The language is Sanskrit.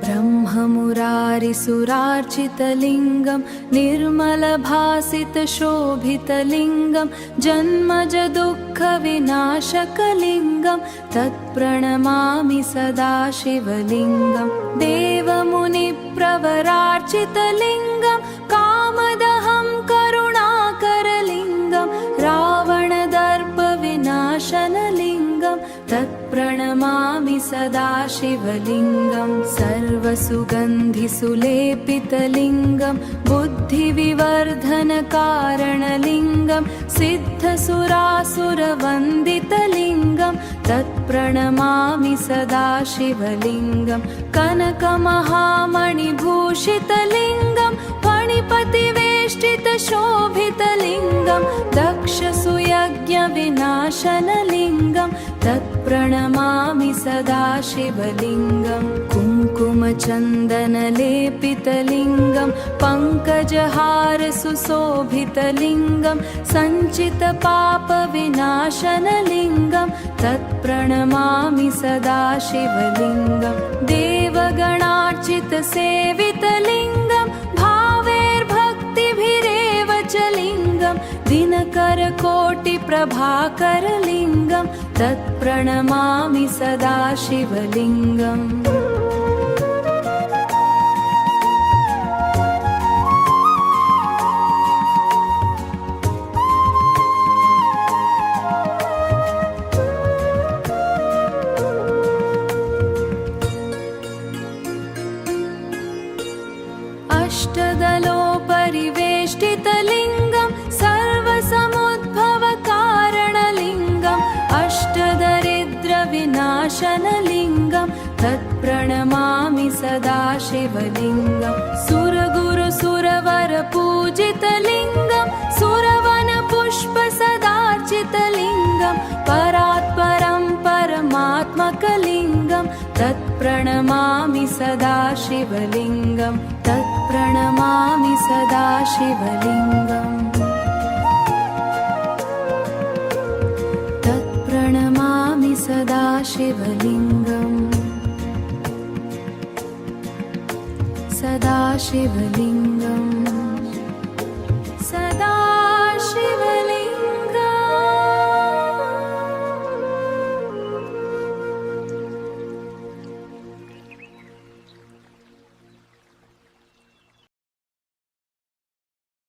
ब्रह्ममुरारिसुरार्चितलिङ्गं निर्मलभासितशोभितलिङ्गं जन्मजदुःखविनाशकलिङ्गं तत्प्रणमामि सदा शिवलिङ्गं देवमुनिप्रवरार्चितलिङ्गं कामदहं करुणाकरलिङ्गं रावणदर्पविनाशनलिङ्गं तत्प्रणमामि सदा शिवलिङ्गं सर्वसुगन्धिसुलेपितलिङ्गं बुद्धिविवर्धनकारणलिङ्गं सिद्धसुरासुरवन्दितलिङ्गं तत्प्रणमामि सदा शिवलिङ्गं कनकमहामणिभूषितलिङ्गं फणिपतिवेष्टितशोभितलिङ्गं दक्षसुयज्ञविनाशनलिङ्गं तत्प्रणमामि सदा शिवलिङ्गं कुङ्कुमचन्दनलेपितलिङ्गं पङ्कजहारसुशोभितलिङ्गं सञ्चितपापविनाशनलिङ्गं तत्प्रणमामि सदा शिवलिङ्गं देवगणार्चितसेवितलिङ्गं भावैर्भक्तिभिरेव च लिङ्गं दिनकरकोटिप्रभाकरलिङ्गं तत्प्रणमामि सदा शिवलिङ्गम् अष्टदलोपरिवेष्टितलिङ्गं सर्वसमुद्भवकारणलिङ्गम् अष्टदरिद्रविनाशनलिङ्गं तत्प्रणमामि सदा शिवलिङ्गं सुरगुरुसुरवरपूजितलिङ्गं सुरवनपुष्पसदार्चितलिङ्गं परात्परं परमात्मकलिङ्गं तत्प्रणमामि सदा शिवलिङ्गं तत्प्रणमामि सदा शिवलिङ्गम् तत्प्रणमामि सदा शिवलिङ्गम् सदा शिवलिङ्गम्।